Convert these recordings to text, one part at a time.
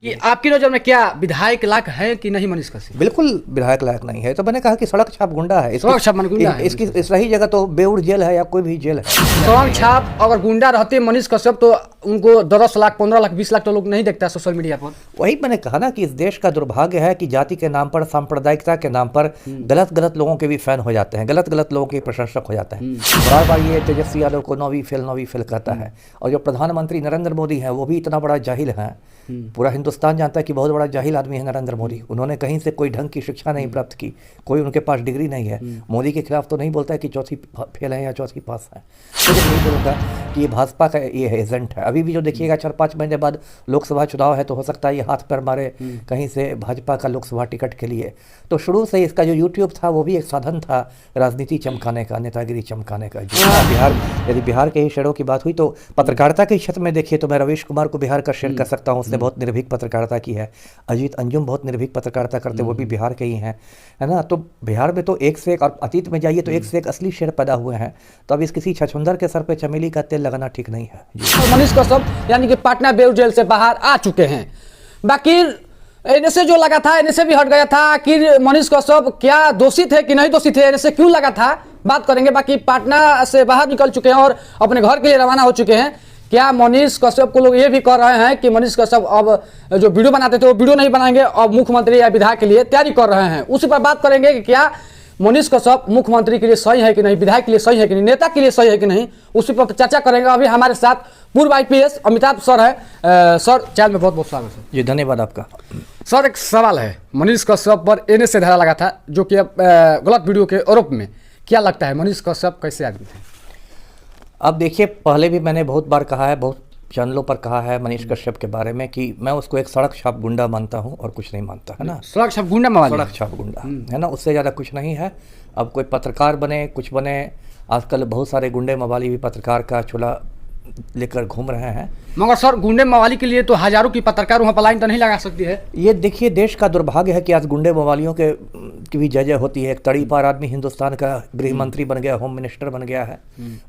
कि आपकी नज़र में क्या विधायक लायक है कि नहीं मनीष कश्यप? बिल्कुल विधायक लायक नहीं है। तो मैंने कहा कि सड़क छाप गुंडा है। सड़क छाप गुंडा है। इसकी सही जगह तो बेउर जेल है या कोई भी जेल है। सड़क छाप अगर गुंडा रहते मनीष कश्यप तो उनको 10 लाख 15 लाख 20 लाख तो लोग नहीं देखता सोशल मीडिया पर। वही मैंने कहा ना कि इस देश का दुर्भाग्य है कि जाति के नाम पर, सांप्रदायिकता के नाम पर गलत गलत लोगों के भी फैन हो जाते हैं, गलत गलत लोगों के प्रशंसक हो जाते हैं। बार बार ये तेजस्वी यादव को नौवीं फेल कहता है। और जो प्रधानमंत्री नरेंद्र मोदी हैं वो भी इतना बड़ा जाहिल है। पूरा हिंदुस्तान जानता है कि बहुत बड़ा जाहिल आदमी है नरेंद्र मोदी। उन्होंने कहीं से कोई ढंग की शिक्षा नहीं प्राप्त की, कोई उनके पास डिग्री नहीं है। मोदी के खिलाफ तो नहीं बोलता है कि चौथी फेल है या चौथी पास है। तो नहीं बोलूँगा कि ये भाजपा का ये एजेंट है। अभी भी जो देखिएगा 4-5 महीने बाद लोकसभा चुनाव है तो हो सकता है ये हाथ पैर मारे कहीं से भाजपा का लोकसभा टिकट के लिए। तो शुरू से इसका जो यूट्यूब था वो भी एक साधन था राजनीति चमकाने का, नेतागिरी चमकाने का। यदि बिहार के ही शेरों की बात हुई तो पत्रकारिता के क्षेत्र में देखिए तो मैं रवीश कुमार को बिहार का शेर कर सकता हूँ। उसने बहुत निर्भीक पत्रकारिता की है। अजीत अंजुम बहुत निर्भीक पत्रकारिता करते, वो भी बिहार के ही हैं, है ना। तो बिहार में तो एक से एक, और अतीत में जाइए तो एक से एक असली शेर पैदा हुए हैं। तो अब इस किसी छछूंदर के सर पे चमेली का तेल लगाना ठीक नहीं है। मनीष कश्यप यानी कि पटना बेउर जेल से बाहर आ चुके हैं। बाकी इन्हें से जो लगा था इन्हें से भी हट गया था। आखिर मनीष कश्यप क्या दोषी थे कि नहीं दोषी थे, इन्हें से क्यों लगा था, बात करेंगे। बाकी पटना से बाहर निकल चुके हैं और अपने घर के लिए रवाना हो चुके हैं। क्या मनीष कश्यप को लोग ये भी कह रहे हैं कि मनीष कश्यप अब जो वीडियो बनाते थे वो वीडियो नहीं बनाएंगे, अब मुख्यमंत्री या विधायक के लिए तैयारी कर रहे हैं। उसी पर बात करेंगे कि क्या मनीष कश्यप मुख्यमंत्री के लिए सही है कि नहीं, विधायक के लिए सही है कि नहीं, नेता के लिए सही है कि नहीं, उसी पर चर्चा करेंगे। अभी हमारे साथ पूर्व IPS अमिताभ सर है। सर चैनल में बहुत बहुत स्वागत है जी। धन्यवाद आपका। सर एक सवाल है, मनीष कश्यप पर NSA से धारा लगा था जो कि अब गलत वीडियो के आरोप में, क्या लगता है मनीष कश्यप कैसे आदमी थे? अब देखिए, पहले भी मैंने बहुत बार कहा है, बहुत चैनलों पर कहा है मनीष कश्यप के बारे में कि मैं उसको एक सड़क छाप गुंडा मानता हूं और कुछ नहीं मानता, है ना। सड़क छाप गुंडा मानता, सड़क छाप गुंडा, है ना, उससे ज़्यादा कुछ नहीं है। अब कोई पत्रकार बने, कुछ बने, आजकल बहुत सारे गुंडे मवाली भी पत्रकार का चूल्हा लेकर घूम रहे हैं। मगर सर गुंडे मवाली के लिए तो हजारों की पत्रकार वहाँ पर लाइन तो नहीं लगा सकती है। ये देखिए, देश का दुर्भाग्य है कि आज गुंडे मवालियों के की भी जय होती है। एक तड़ी पार आदमी हिंदुस्तान का गृह मंत्री बन गया, होम मिनिस्टर बन गया है।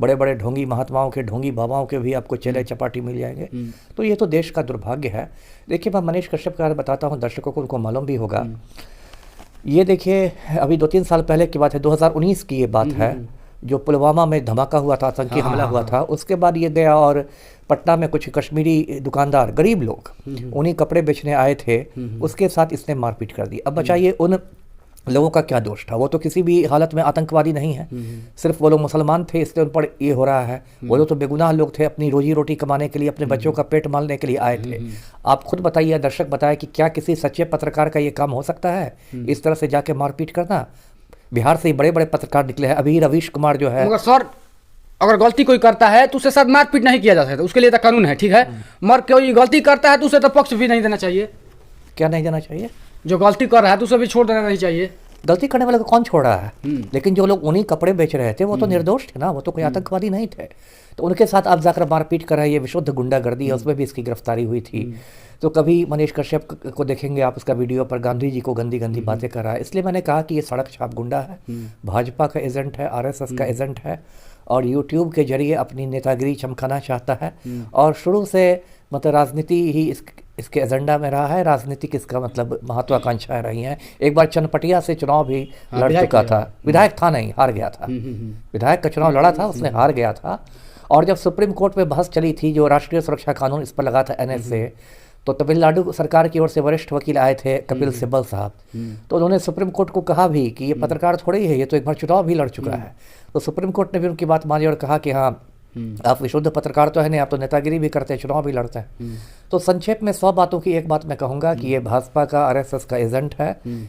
बड़े बड़े ढोंगी महात्माओं के, ढोंगी बाबाओं के भी आपको चेले चपाटी मिल जाएंगे। तो ये तो देश का दुर्भाग्य है। देखिए, मैं मनीष कश्यप का बताता हूँ, दर्शकों को उनको मालूम भी होगा। ये देखिए, अभी 2-3 साल पहले की बात है, 2019 की ये बात है, जो पुलवामा में धमाका हुआ था, आतंकी हमला हुआ था। उसके बाद ये गया और पटना में कुछ कश्मीरी दुकानदार, गरीब लोग, उन्हीं कपड़े बेचने आए थे, उसके साथ इसने मारपीट कर दी। अब बचाइए, उन लोगों का क्या दोष था? वो तो किसी भी हालत में आतंकवादी नहीं है, सिर्फ वो लोग मुसलमान थे इसलिए उन पर ये हो रहा है। वो लोग तो बेगुनाह लोग थे, अपनी रोजी रोटी कमाने के लिए, अपने बच्चों का पेट मारने के लिए आए थे। आप खुद बताइए, दर्शक बताए कि क्या किसी सच्चे पत्रकार का ये काम हो सकता है, इस तरह से जाके मारपीट करना? बिहार से ही बड़े बड़े पत्रकार निकले हैं। अभी रवीश कुमार जो है, मगर सर अगर गलती कोई करता है तो उसके साथ मारपीट नहीं किया जा सकता, उसके लिए तो कानून है, ठीक है। मगर कोई गलती करता है तो उसे तो पक्ष भी नहीं देना चाहिए। क्या नहीं देना चाहिए? जो गलती कर रहा है तो उसे भी छोड़ देना नहीं चाहिए। गलती करने वाले को कौन छोड़ रहा है? लेकिन जो लोग उन्हीं कपड़े बेच रहे थे वो तो निर्दोष थे ना, वो तो कोई आतंकवादी नहीं थे। तो उनके साथ आप जाकर मारपीट कर रहे हैं, ये विशुद्ध गुंडागर्दी है। उसमें भी इसकी गिरफ्तारी हुई थी। तो कभी मनीष कश्यप को देखेंगे आप, उसका वीडियो पर गांधी जी को गंदी गंदी बातें कर रहा है। इसलिए मैंने कहा कि ये सड़क छाप गुंडा है, भाजपा का एजेंट है, RSS का एजेंट है, और यूट्यूब के जरिए अपनी नेतागिरी चमकाना चाहता है। और शुरू से मतलब राजनीति ही इसके एजेंडा में रहा है। राजनीति इसका मतलब महत्वाकांक्षाएं रही हैं। एक बार चनपटिया से चुनाव भी लड़ चुका था, विधायक था नहीं, हार गया था। विधायक का चुनाव लड़ा था, उसने हार गया था। और जब सुप्रीम कोर्ट में बहस चली थी, जो राष्ट्रीय सुरक्षा कानून इस पर लगा था NSA, तो तमिलनाडु सरकार की ओर से वरिष्ठ वकील आए थे, कपिल सिब्बल साहब। तो उन्होंने सुप्रीम कोर्ट को कहा भी कि ये पत्रकार थोड़ी ही है, ये तो एक बार चुनाव भी लड़ चुका है। तो सुप्रीम कोर्ट ने भी उनकी बात मानी और कहा कि हाँ, आप विशुद्ध पत्रकार तो है नहीं, आप तो नेतागिरी भी करते हैं, चुनाव भी लड़ते हैं। तो संक्षेप में 100 बातों की एक बात मैं कहूँगा कि ये भाजपा का, RSS का एजेंट है,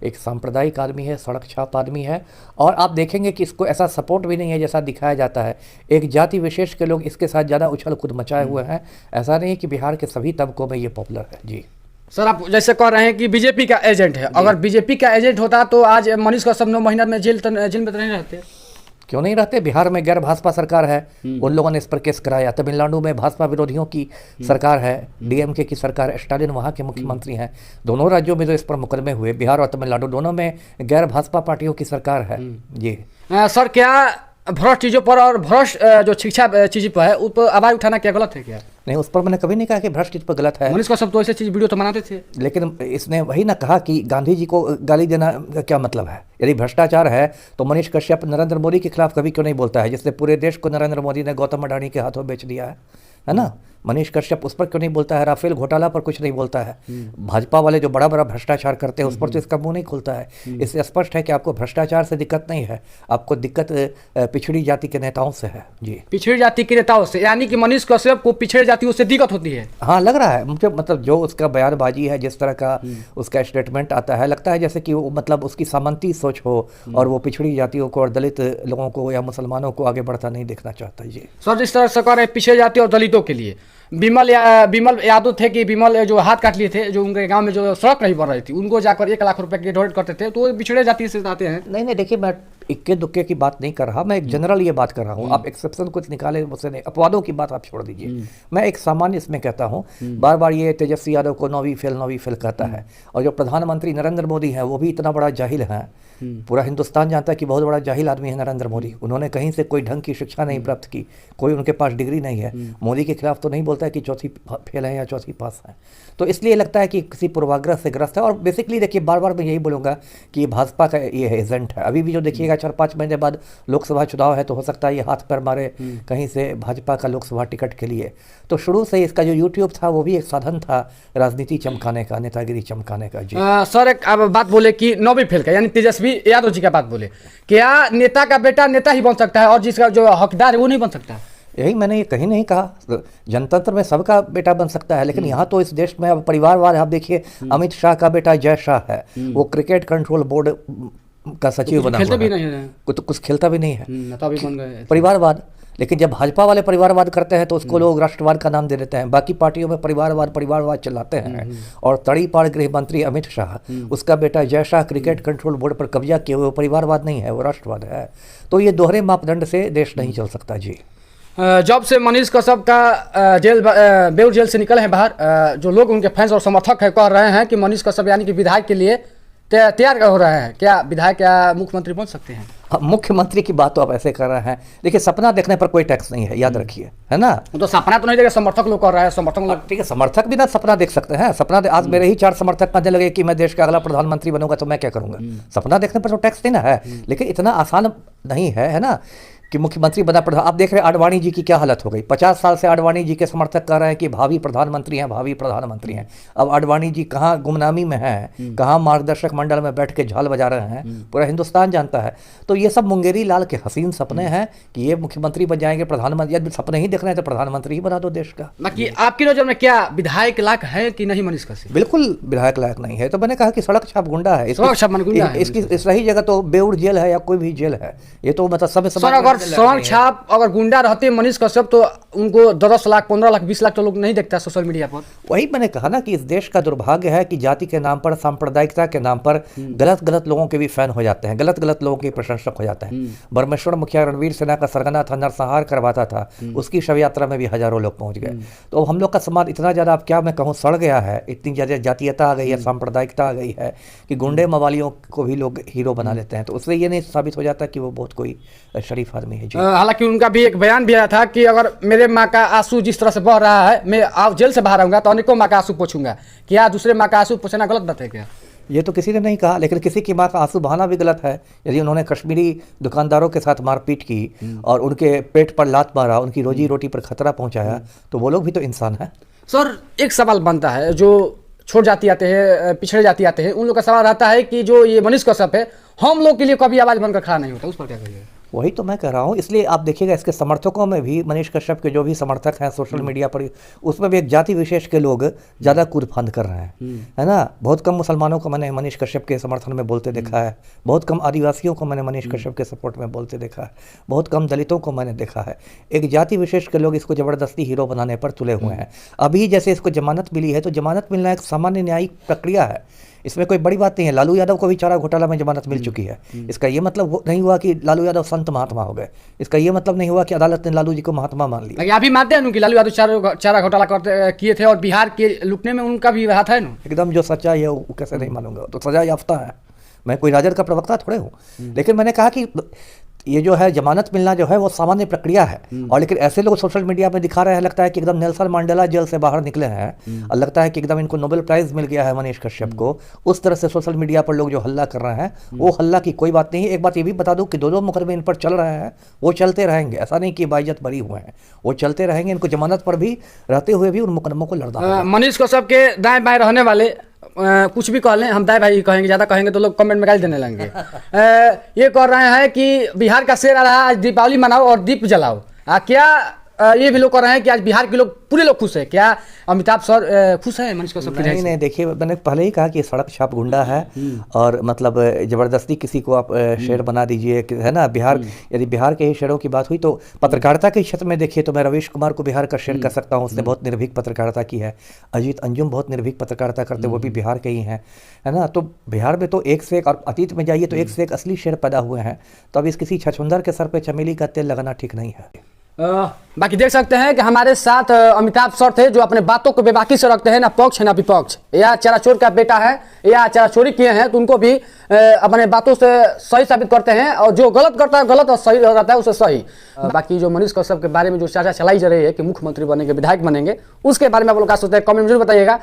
एक सांप्रदायिक आदमी है, सड़क छाप आदमी है। और आप देखेंगे कि इसको ऐसा सपोर्ट भी नहीं है जैसा दिखाया जाता है। एक जाति विशेष के लोग इसके साथ ज़्यादा उछल कूद मचाए हुए हैं। ऐसा नहीं है कि बिहार के सभी तबकों में ये पॉपुलर है। जी सर, आप जैसे कह रहे हैं कि बीजेपी का एजेंट है, अगर बीजेपी का एजेंट होता तो आज मनीष कश्यप 9 महीना में जेल में तो नहीं रहते। क्यों नहीं रहते? बिहार में गैर भाजपा सरकार है, उन लोगों ने इस पर केस कराया। तमिलनाडु में भाजपा विरोधियों की सरकार है, DMK की सरकार, स्टालिन वहाँ के मुख्यमंत्री हैं। दोनों राज्यों में जो इस पर मुकदमे हुए, बिहार और तमिलनाडु दोनों में गैर भाजपा पार्टियों की सरकार है। जी सर, क्या भ्रष्ट चीज़ों पर और भ्रष्ट जो शिक्षा चीज़ पर है उस पर आवाज़ उठाना क्या गलत है क्या? नहीं, उस पर मैंने कभी नहीं कहा कि भ्रष्ट चीज पर गलत है, मनीष कश्यप तो ऐसे चीज़ वीडियो तो बनाते थे। लेकिन इसने वही ना कहा कि गांधी जी को गाली देना का क्या मतलब है। यदि भ्रष्टाचार है तो मनीष कश्यप नरेंद्र मोदी के खिलाफ कभी क्यों नहीं बोलता है, जिससे पूरे देश को नरेंद्र मोदी ने गौतम अडानी के हाथों बेच दिया है ना। मनीष कश्यप उस पर क्यों नहीं बोलता है, राफेल घोटाला पर कुछ नहीं बोलता है, भाजपा वाले जो बड़ा बड़ा भ्रष्टाचार करते हैं उस पर तो इसका मुंह नहीं खुलता है। इससे स्पष्ट है कि आपको भ्रष्टाचार से दिक्कत नहीं है, आपको दिक्कत पिछड़ी जाति के नेताओं से है। जी, पिछड़ी जाति के नेताओं से, यानी कि मनीष कश्यप को पिछड़ी जातियों से दिक्कत होती है। हाँ, लग रहा है मुझे, मतलब जो उसका बयानबाजी है, जिस तरह का उसका स्टेटमेंट आता है, लगता है जैसे कि वो मतलब उसकी सामंती सोच हो और वो पिछड़ी जातियों को और दलित लोगों को या मुसलमानों को आगे बढ़ता नहीं देखना चाहता। जी सर, जिस तरह सरकार है पिछड़े जाति और दलितों के लिए, विमल यादव थे कि विमल जो हाथ काट लिए थे, जो उनके गांव में जो सड़क नहीं बन रही थी, उनको जाकर 1 लाख रुपए के डोनेट करते थे, तो वो पिछड़े जाति से आते हैं। नहीं, देखिए मैं इक्के दुक्के की बात नहीं कर रहा, मैं एक जनरल ये बात कर रहा हूँ। आप एक्सेप्शन कुछ निकाले मुझसे नहीं, अपवादों की बात आप छोड़ दीजिए। मैं एक सामान्य इसमें कहता हूँ, बार बार ये तेजस्वी यादव को नौवीं फेल कहता है, और जो प्रधानमंत्री नरेंद्र मोदी हैं वो भी इतना बड़ा जाहिल है। पूरा हिंदुस्तान जानता है कि बहुत बड़ा जाहिल आदमी है नरेंद्र मोदी। उन्होंने कहीं से कोई ढंग की शिक्षा नहीं प्राप्त की, कोई उनके पास डिग्री नहीं है। मोदी के खिलाफ तो नहीं बोलता है कि चौथी फेल है या चौथी पास है। तो इसलिए लगता है कि किसी पूर्वाग्रह से ग्रस्त है। और बेसिकली देखिए, बार बार मैं यही बोलूँगा कि भाजपा का ये एजेंट है। अभी भी जो देखिएगा 4-5 महीने बाद लोकसभा चुनाव है, तो हो सकता है ये हाथ पैर मारे कहीं से भाजपा का लोकसभा टिकट के लिए। तो शुरू से इसका जो यूट्यूब था वो भी एक साधन था राजनीति चमकाने का, नेतागिरी चमकाने का। जी सर, एक अब बात बोले कि नौवीं फेल का, यानी तेजस्वी यादव जी का बात बोले, क्या नेता का बेटा नेता ही बन सकता है और जिसका जो हकदार है वो नहीं बन सकता? यही मैंने ये कहीं नहीं कहा, जनतंत्र में सबका बेटा बन सकता है, लेकिन यहाँ तो इस देश में अब परिवारवाद, आप देखिए अमित शाह का बेटा जय शाह है, वो क्रिकेट कंट्रोल बोर्ड का सचिव बना हुआ है, कुछ खेलता भी नहीं है, परिवारवाद। लेकिन जब भाजपा वाले परिवारवाद करते हैं तो उसको लोग राष्ट्रवाद का नाम दे देते हैं। बाकी पार्टियों में परिवारवाद चलाते हैं। और तड़ीपाड़ गृह मंत्री अमित शाह, उसका बेटा Jay Shah cricket control board पर कब्जा किए हुए, वो परिवारवाद नहीं है, वो राष्ट्रवाद है। तो ये दोहरे मापदंड से देश नहीं चल सकता। जी, जब से मनीष कश्यप का बेउर जेल से निकले हैं बाहर, जो लोग उनके फैंस और समर्थक है कह रहे हैं कि मनीष कश्यप यानी कि विधायक के लिए तैयार हो रहे हैं। क्या विधायक या मुख्यमंत्री बन सकते हैं? हाँ, मुख्यमंत्री की बात तो आप ऐसे कर रहे हैं। देखिए, सपना देखने पर कोई टैक्स नहीं है, याद रखिए, है ना। तो सपना तो नहीं देगा, समर्थक लोग कर रहे हैं, समर्थक लोग। ठीक है, समर्थक भी ना सपना देख सकते हैं। सपना आज मेरे ही 4 समर्थक कहने लगे कि मैं देश का अगला प्रधानमंत्री बनूंगा, तो मैं क्या करूंगा? सपना देखने पर तो टैक्स नहीं ना है। लेकिन इतना आसान नहीं है ना कि मुख्यमंत्री बना प्रधान। आप देख रहे हैं आडवाणी जी की क्या हालत हो गई। 50 साल से आडवाणी जी के समर्थक कह रहे हैं कि भावी प्रधानमंत्री हैं, भावी प्रधानमंत्री हैं। अब आडवाणी जी कहाँ गुमनामी में हैं, कहाँ मार्गदर्शक मंडल में बैठ के झाल बजा रहे हैं, पूरा हिंदुस्तान जानता है। तो ये सब मुंगेरी लाल के हसीन सपने हैं कि ये मुख्यमंत्री बन जाएंगे, प्रधानमंत्री। यदि सपने ही देखना है तो प्रधानमंत्री ही बना दो देश का। बाकी आपकी नजर में क्या विधायक लायक है कि नहीं मनीष कश्यप? बिल्कुल विधायक लायक नहीं है। तो मैंने कहा कि सड़क छाप गुंडा है, इसकी सही जगह तो बेउर जेल है या कोई भी जेल है। ये तो मतलब सब सड़क छाप अगर गुंडा रहते मनीष कश्यप तो उनको 10 लाख 15 लाख 20 लाख तो लोग नहीं देखता सोशल मीडिया पर। वही मैंने कहा ना कि इस देश का दुर्भाग्य है कि जाति के नाम पर, सांप्रदायिकता के नाम पर गलत लोगों के भी फैन हो जाते हैं, गलत लोगों के प्रशंसक हो जाते हैं। बरमेश्वर मुखिया रणवीर सिन्हा का सरगना था, नरसंहार करवाता था, उसकी शव यात्रा में भी हजारों लोग पहुंच गए। तो हम लोग का समाज इतना ज़्यादा, अब क्या मैं कहूँ, सड़ गया है। इतनी ज़्यादा जातीयता आ गई है, सांप्रदायिकता आ गई है कि गुंडे मवालियों को भी लोग हीरो बना लेते हैं। तो उससे ये नहीं साबित हो जाता कि वो बहुत कोई शरीफ आदमी है। हालांकि उनका भी एक बयान भी आया था कि अगर मेरे माँ का आंसू जिस तरह से बह रहा है, मैं आप जेल से बाहर आऊंगा तो अनेकों माँ का आंसू पोछूंगा। क्या दूसरे माँ का आंसू पोछना गलत बात है क्या? ये तो किसी ने नहीं कहा, लेकिन किसी की माँ का आंसू बहाना भी गलत है। यदि उन्होंने कश्मीरी दुकानदारों के साथ मारपीट की और उनके पेट पर लात मारा, उनकी रोजी रोटी पर खतरा पहुंचाया, तो वो लोग भी तो इंसान है। सर, एक सवाल बनता है, जो छोड़ जाती आते हैं, पिछड़े जाती आते हैं, उन लोग का सवाल रहता है कि जो ये मनीष कश्यप है, हम लोग के लिए कभी आवाज़ बनकर खड़ा नहीं होता, उस पर क्या कहिए? वही तो मैं कह रहा हूँ। इसलिए आप देखिएगा इसके समर्थकों में भी, मनीष कश्यप के जो भी समर्थक हैं सोशल मीडिया पर, उसमें भी एक जाति विशेष के लोग ज़्यादा कूदफांद कर रहे हैं, है ना। बहुत कम मुसलमानों को मैंने मनीष कश्यप के समर्थन में बोलते देखा है, बहुत कम आदिवासियों को मैंने मनीष कश्यप के सपोर्ट में बोलते देखा है, बहुत कम दलितों को मैंने देखा है। एक जाति विशेष के लोग इसको ज़बरदस्ती हीरो बनाने पर तुले हुए हैं। अभी जैसे इसको जमानत मिली है, तो जमानत मिलना एक सामान्य न्यायिक प्रक्रिया है, इसमें कोई बड़ी बात नहीं है। लालू यादव को भी चारा घोटाला में जमानत मिल चुकी है। इसका ये मतलब नहीं हुआ कि लालू यादव संत महात्मा हो गए। इसका ये मतलब नहीं हुआ कि अदालत ने लालू जी को महात्मा मान लिया। अभी मानते हैं कि लालू यादव चारा घोटाला किए थे और बिहार के लुटने में उनका भी हाथ है ना? एकदम, जो सच्चाई है वो कैसे नहीं मानूंगा, तो सजा याफ्ता है। मैं कोई राजद का प्रवक्ता थोड़े हूँ। लेकिन मैंने कहा कि ये जो है जमानत मिलना जो है वो सामान्य प्रक्रिया है। और लेकिन ऐसे लोग सोशल मीडिया में दिखा रहे हैं, लगता है कि एकदम नेल्सन मंडेला जेल से बाहर निकले हैं और लगता है कि एकदम इनको नोबेल प्राइज मिल गया है मनीष कश्यप को। उस तरह से सोशल मीडिया पर लोग जो हल्ला कर रहे हैं, वो हल्ला की कोई बात नहीं है। एक बात ये भी बता दूं कि दो मुकदमे इन पर चल रहे हैं, वो चलते रहेंगे। ऐसा नहीं कि बाइज्जत बरी हुए हैं, वो चलते रहेंगे। इनको जमानत पर भी रहते हुए भी उन मुकदमों को लड़ना होगा। मनीष कश्यप के दाएं बाएं रहने वाले कुछ भी कह लें, हम दाएं भाई कहेंगे, ज़्यादा कहेंगे तो लोग कमेंट में गाली देने लगेंगे। ये कह रहे हैं कि बिहार का शेर आ रहा है, आज दीपावली मनाओ और दीप जलाओ। क्या ये भी लोग कह रहे हैं कि आज बिहार के लोग पूरे लोग खुश है? क्या अमिताभ सर खुश है मनीष कश्यप? नहीं, देखिए मैंने पहले ही कहा कि सड़क छाप गुंडा है और मतलब जबरदस्ती किसी को आप शेर बना दीजिए, है ना। बिहार, यदि बिहार के ही शेरों की बात हुई तो पत्रकारिता के क्षेत्र में देखिए तो मैं रवीश कुमार को बिहार का शेर कह सकता हूँ। उसने बहुत निर्भीक पत्रकारिता की है। अजीत अंजुम बहुत निर्भीक पत्रकारिता करते, वो भी बिहार के ही हैं, है ना। तो बिहार में तो एक से एक, और अतीत में जाइए तो एक से एक असली शेर पैदा हुए हैं। तो अब इस किसी छछुंदर के सर पे चमेली का तेल लगाना ठीक नहीं है। बाकी देख सकते हैं कि हमारे साथ अमिताभ सर थे, जो अपने बातों को बेबाकी से रखते हैं, ना पक्ष है ना विपक्ष। या चराचोर का बेटा है या चराचोरी किए हैं तो उनको भी अपने बातों से सही साबित करते हैं, और जो गलत करता है गलत और सही रहता है उसे सही। बाकी जो मनीष कश्यप के बारे में जो चर्चा चलाई जा रही है कि मुख्यमंत्री बनेंगे, विधायक बनेंगे, उसके बारे में आप लोग क्या सोचते हैं, कमेंट में जरूर बताइएगा।